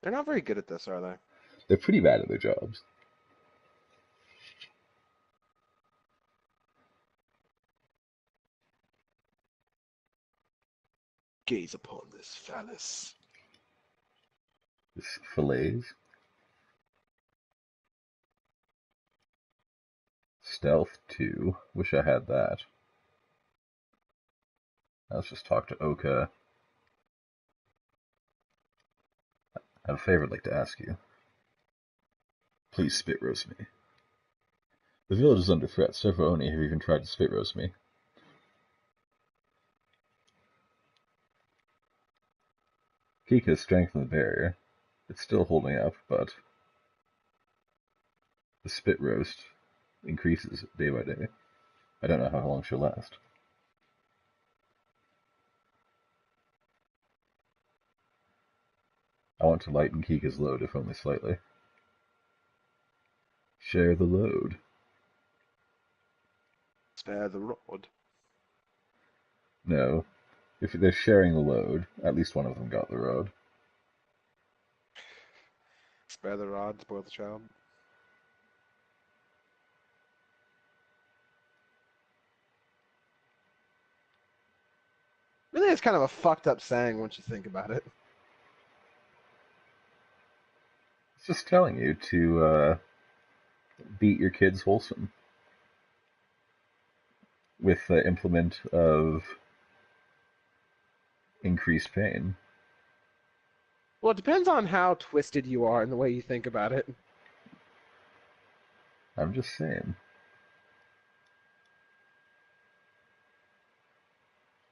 They're not very good at this, are they? They're pretty bad at their jobs. Gaze upon this phallus. This fillets. Stealth 2. Wish I had that. Let's just talk to Oka. I have a favor I'd like to ask you. Please spit roast me. The village is under threat. Several Oni have even tried to spit roast me. Kika has strengthened the barrier. It's still holding up, but the spit roast increases day by day. I don't know how long she'll last. I want to lighten Kika's load, if only slightly. Share the load. Spare the rod. No. If they're sharing the load, at least one of them got the road. Spare the rod, spoil the child. Really, it's kind of a fucked up saying once you think about it. It's just telling you to beat your kids wholesome with the implement of increased pain. Well, it depends on how twisted you are and the way you think about it. I'm just saying.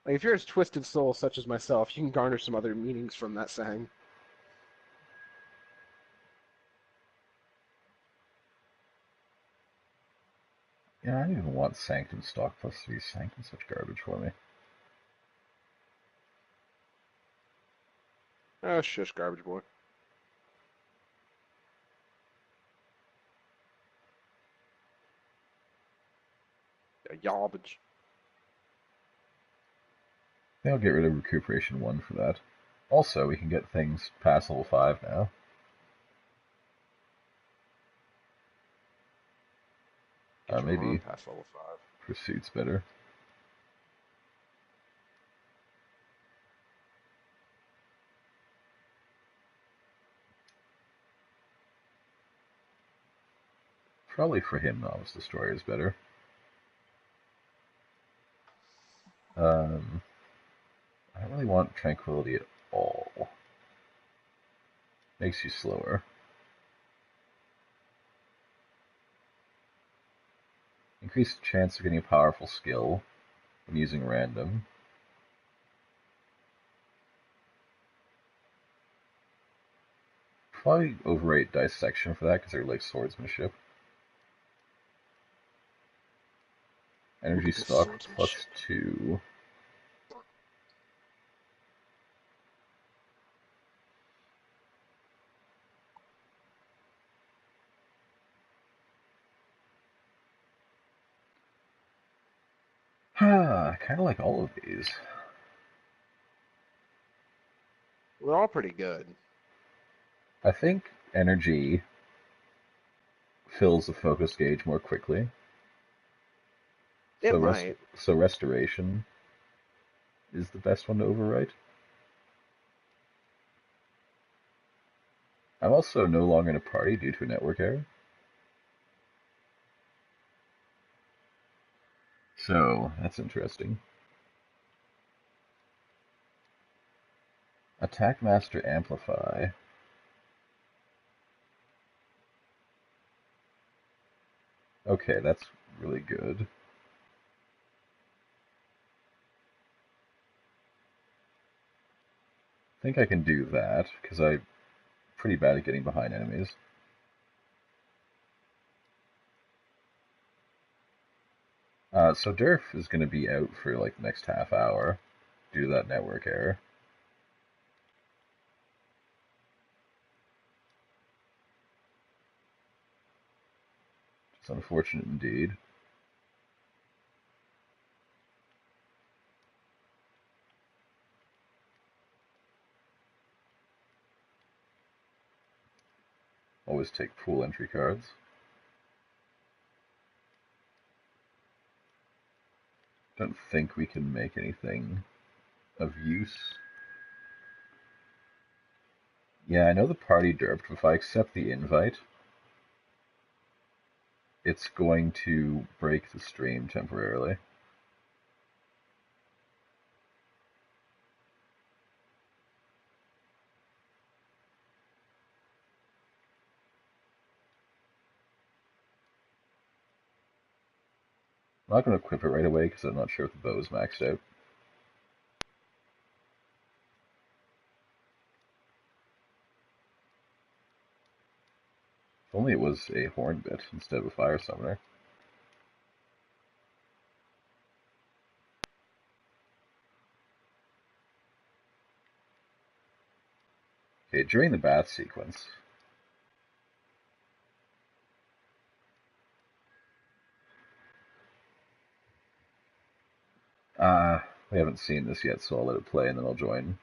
Like, if you're a twisted soul such as myself, you can garner some other meanings from that saying. Yeah, I don't even want Sanctum stock plus 3. Sanctum's such garbage for me. Oh, shush, garbage boy. Yeah, garbage. I think I'll get rid of Recuperation 1 for that. Also, we can get things past level 5 now. Get your arm Maybe past level 5. Pursuit's better. Probably for him, Novice Destroyer is better. Um, I don't really want Tranquility at all. Makes you slower. Increased chance of getting a powerful skill when using random. Probably overrate Dissection for that because they're like swordsmanship. Energy Look at stock swordsmanship. plus 2. I kind of like all of these. They're all pretty good. I think energy fills the focus gauge more quickly. It might. So restoration is the best one to overwrite. I'm also no longer in a party due to a network error. So that's interesting. Attack Master Amplify. Okay, that's really good. I think I can do that because I'm pretty bad at getting behind enemies. So Durf is going to be out for like the next half hour due to that network error. It's unfortunate indeed. Always take pool entry cards. Don't think we can make anything of use. Yeah, I know the party derped, but if I accept the invite, it's going to break the stream temporarily. I'm not going to equip it right away because I'm not sure if the bow is maxed out. If only it was a horn bit instead of a fire summoner. Okay, during the bath sequence, we haven't seen this yet, so I'll let it play and then I'll join.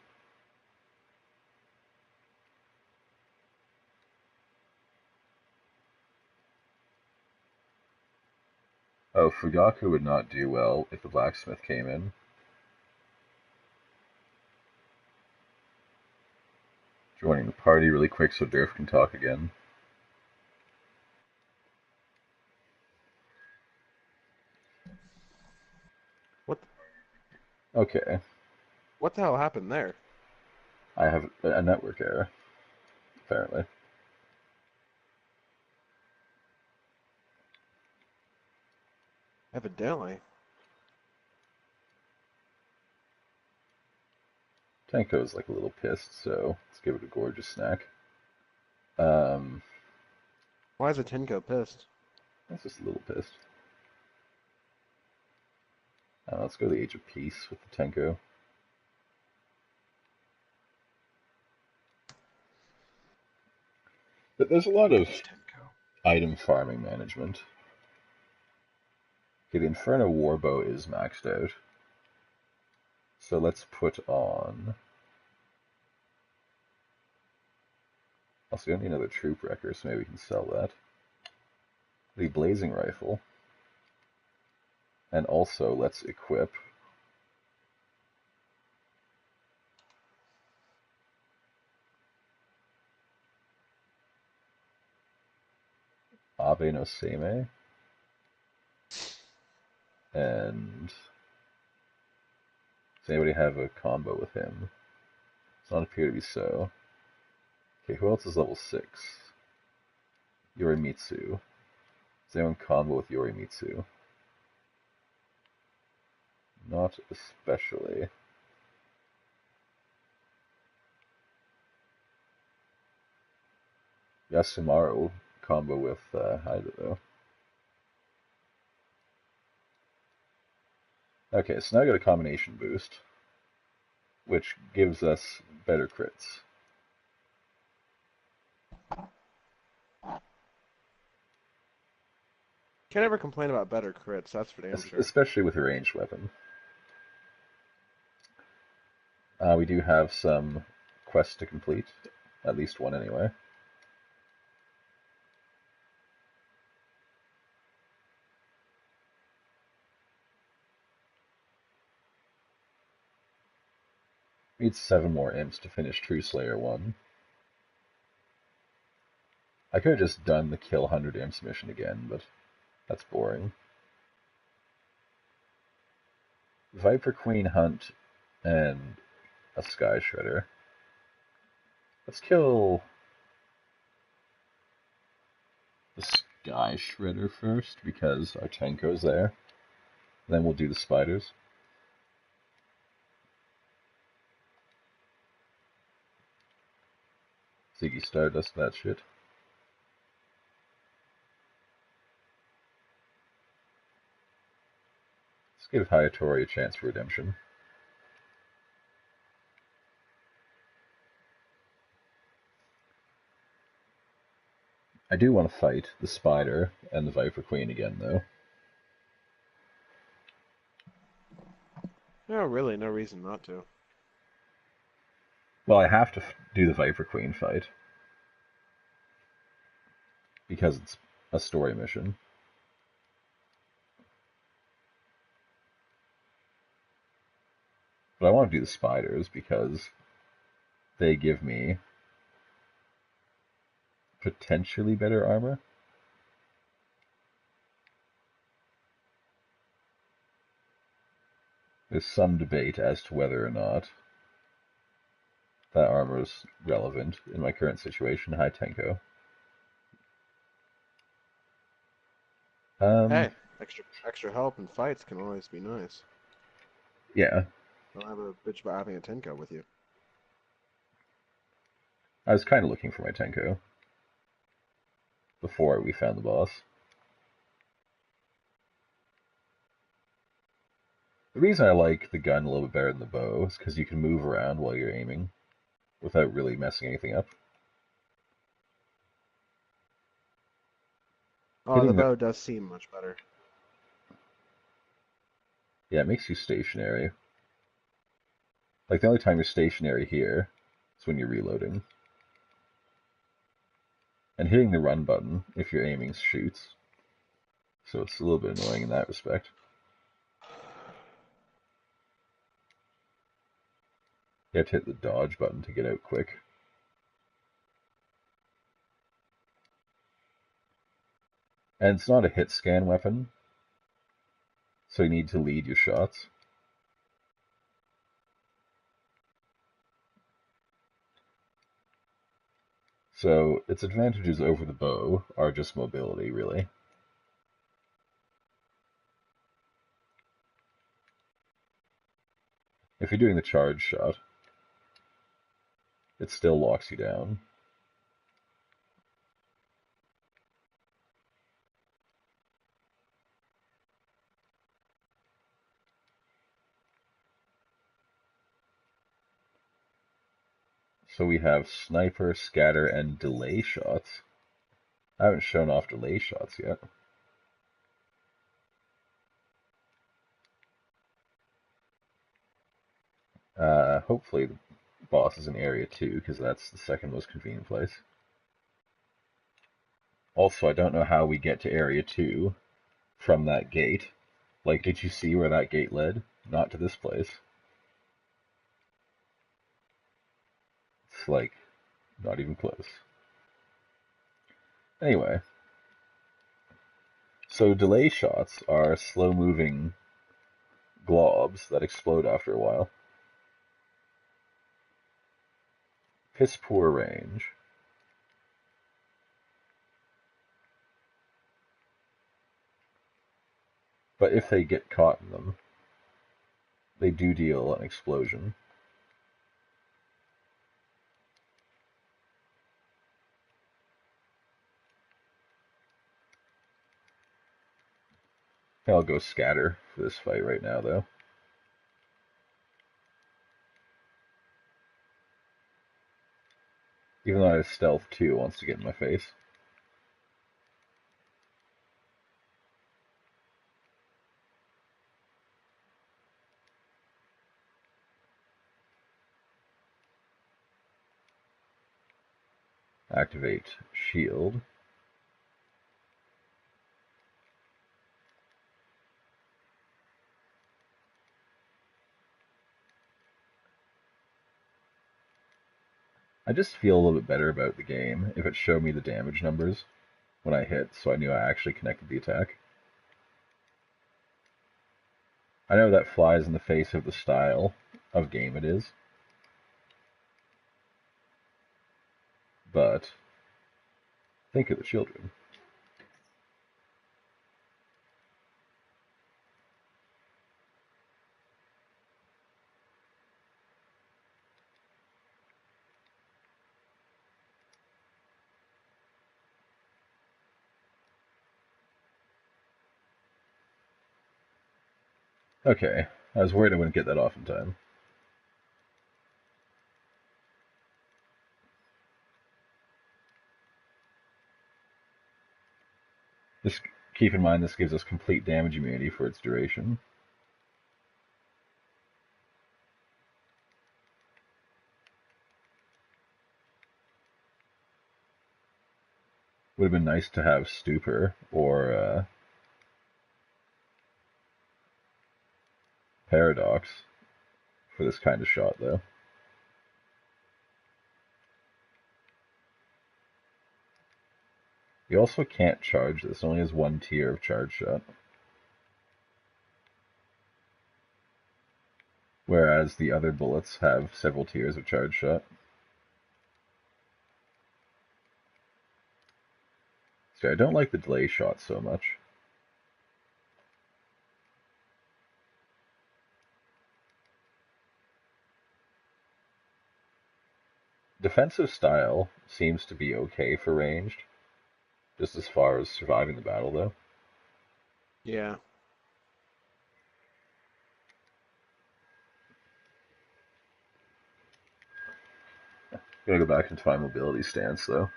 Oh, Fugaku would not do well if the blacksmith came in. Joining the party really quick so Durf can talk again. What? Okay. What the hell happened there? I have a network error, apparently. Evidently. Tenko's like a little pissed, so let's give it a gorgeous snack. Um, Why is a Tenko pissed? that's just a little pissed. Let's go to the Age of Peace with the Tenko. But there's a lot of Tenko. item farming management. Okay, the Inferno Warbow is maxed out. So let's put on... Also, we don't need another troop wrecker, so maybe we can sell that. The Blazing Rifle. And also, let's equip Abe no Seimei. And does anybody have a combo with him? Does not appear to be so. Okay, who else is level 6? Yorimitsu. Does anyone combo with Yorimitsu? Not especially. Yasumaru combo with Haida though. Okay, so now I got a combination boost, which gives us better crits. Can't ever complain about better crits, that's for damn sure. Especially with a ranged weapon. We do have some quests to complete, at least one anyway. Need 7 more imps to finish True Slayer 1. I could have just done the kill 100 imps mission again, but that's boring. Viper Queen Hunt and a Sky Shredder. Let's kill the Sky Shredder first, because our Tenko's there. Then we'll do the spiders. Ziggy Stardust, that shit. Let's give Hayatori a chance for redemption. I do want to fight the Spider and the Viper Queen again, though. No, really, no reason not to. Well, I have to do the Viper Queen fight. because it's a story mission. But I want to do the spiders because they give me potentially better armor. There's some debate as to whether or not that armor is relevant in my current situation. Hi, Tenko. Hey, extra help in fights can always be nice. Yeah, Don't have a bitch about having a Tenko with you. I was kind of looking for my Tenko before we found the boss. The reason I like the gun a little bit better than the bow is because you can move around while you're aiming without really messing anything up. Oh, the Hitting the bow does seem much better. Yeah, it makes you stationary. Like the only time you're stationary here is when you're reloading. And hitting the run button if you're aiming shoots. So it's a little bit annoying in that respect. You have to hit the dodge button to get out quick. And it's not a hit scan weapon, so you need to lead your shots. So its advantages over the bow are just mobility, really. If you're doing the charge shot, it still locks you down. So we have sniper, scatter, and delay shots. I haven't shown off delay shots yet. Hopefully the boss is in area 2, because that's the second most convenient place. Also, I don't know how we get to area 2 from that gate. Like, did you see where that gate led? Not to this place. It's like, not even close. Anyway, so delay shots are slow-moving globs that explode after a while. Piss poor range. But if they get caught in them, they do deal an explosion. I'll go scatter for this fight right now, though. Even though I have stealth too, it wants to get in my face. Activate shield. I just feel a little bit better about the game if it showed me the damage numbers when I hit, so I knew I actually connected the attack. I know that flies in the face of the style of game it is, but think of the children. Okay, I was worried I wouldn't get that off in time. Just keep in mind this gives us complete damage immunity for its duration. Would have been nice to have Stupor or Paradox for this kind of shot, though. You also can't charge this. It only has one tier of charge shot. Whereas the other bullets have several tiers of charge shot. So I don't like the delay shot so much. Defensive style seems to be okay for ranged, just as far as surviving the battle, though. Yeah. Gotta go back into my mobility stance, though.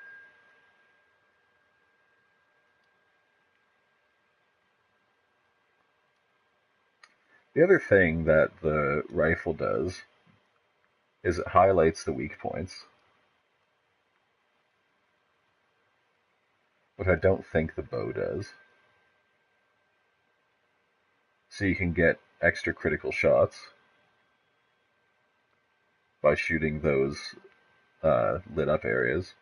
The other thing that the rifle does is it highlights the weak points, which I don't think the bow does. So you can get extra critical shots by shooting those lit up areas.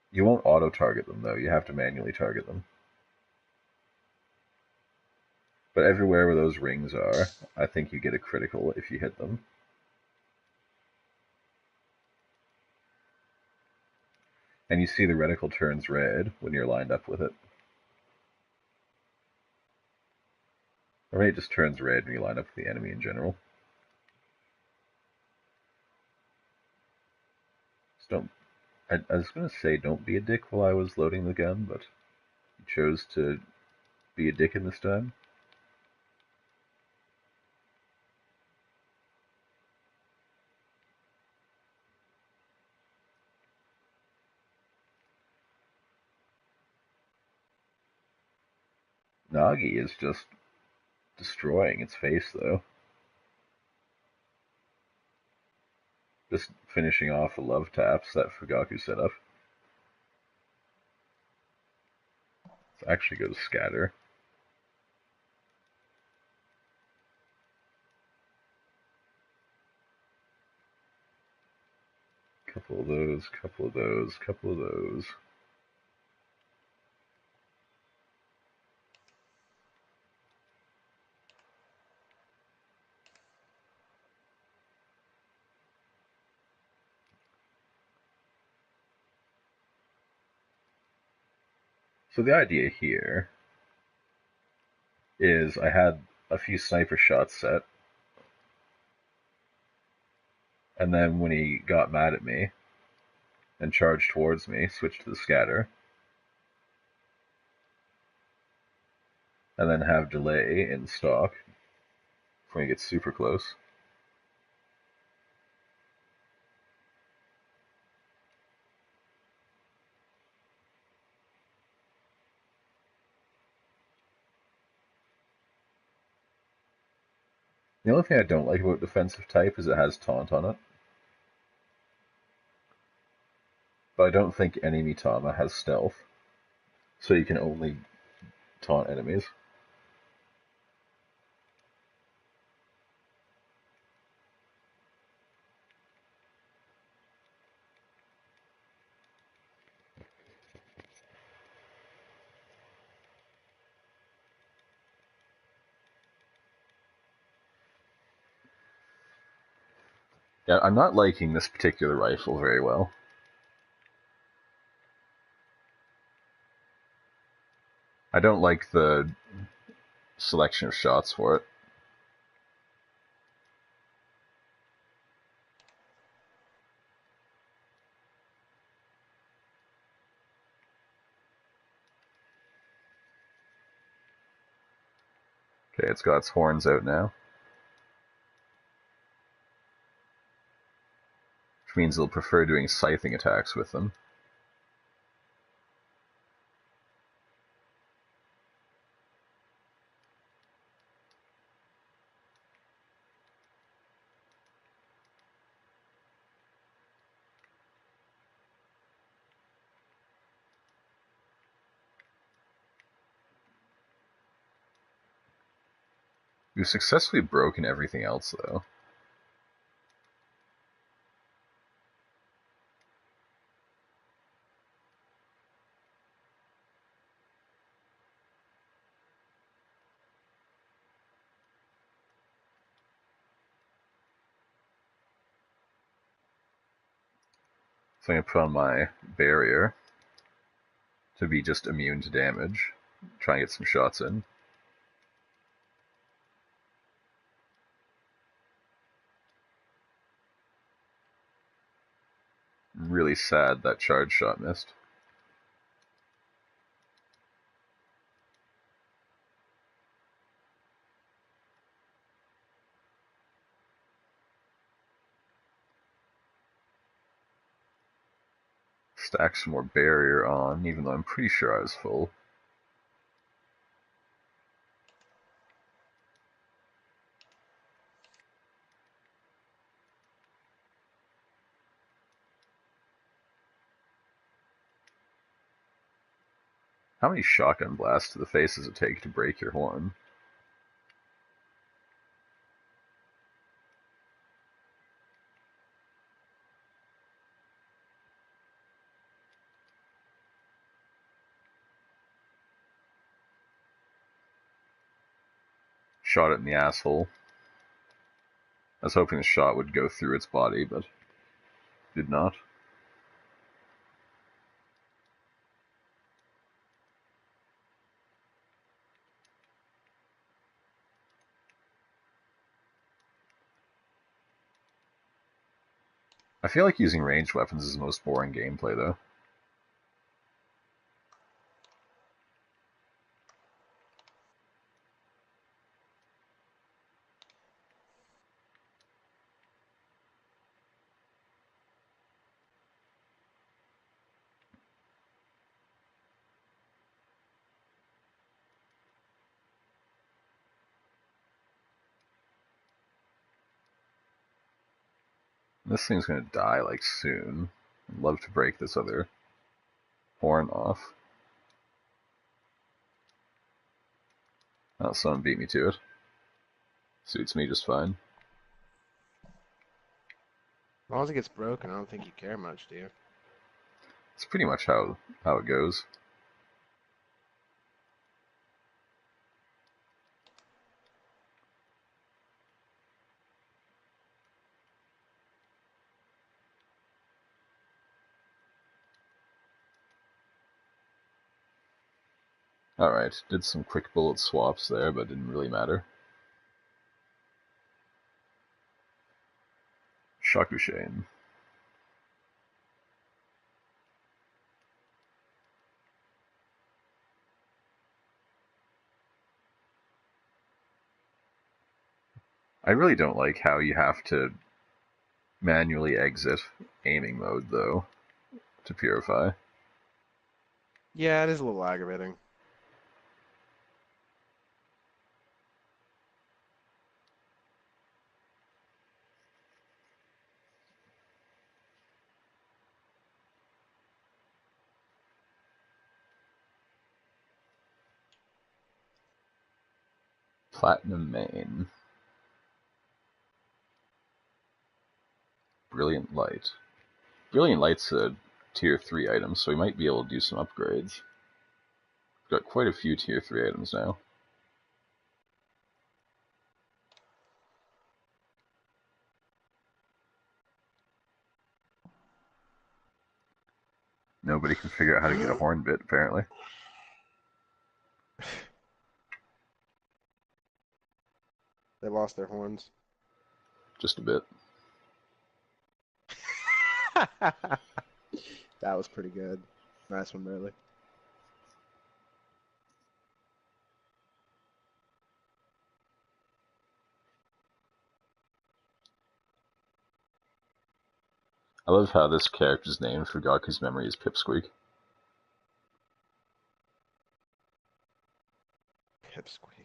You won't auto-target them, though. You have to manually target them. But everywhere where those rings are, I think you get a critical if you hit them. And you see the reticle turns red when you're lined up with it. Or maybe it just turns red when you line up with the enemy in general. Just don't. I was going to say don't be a dick while I was loading the gun, but you chose to be a dick in this time. Nagi is just destroying its face, though. Just finishing off the love taps that Fugaku set up. Let's actually go to scatter. Couple of those, couple of those, couple of those. So the idea here is I had a few sniper shots set, and then when he got mad at me and charged towards me, switched to the scatter, and then have delay in stock when he gets super close. The only thing I don't like about defensive type is it has taunt on it. But I don't think any Mitama has stealth, so you can only taunt enemies. Yeah, I'm not liking this particular rifle very well. I don't like the selection of shots for it. Okay, it's got its horns out now, which means it'll prefer doing scything attacks with them. We've successfully broken everything else, though. So I'm going to put on my barrier to be just immune to damage. Try and get some shots in. Really sad that charge shot missed. Stack some more barrier on, even though I'm pretty sure I was full. How many shotgun blasts to the face does it take to break your horn? Shot it in the asshole. I was hoping the shot would go through its body, but did not. I feel like using ranged weapons is the most boring gameplay, though. This thing's gonna die, like, soon. I'd love to break this other horn off. Oh, someone beat me to it. Suits me just fine. As long as it gets broken, I don't think you care much, do you? It's pretty much how it goes. Alright, did some quick bullet swaps there, but didn't really matter. Shakushain. I really don't like how you have to manually exit aiming mode, though, to purify. Yeah, it is a little aggravating. Platinum Main. Brilliant Light. Brilliant Light's a tier 3 item, so we might be able to do some upgrades. We've got quite a few tier 3 items now. Nobody can figure out how to get a horn bit, apparently. They lost their horns. Just a bit. That was pretty good. Nice one, Riley. I love how this character's name for Gaku's memory is Pipsqueak. Pipsqueak.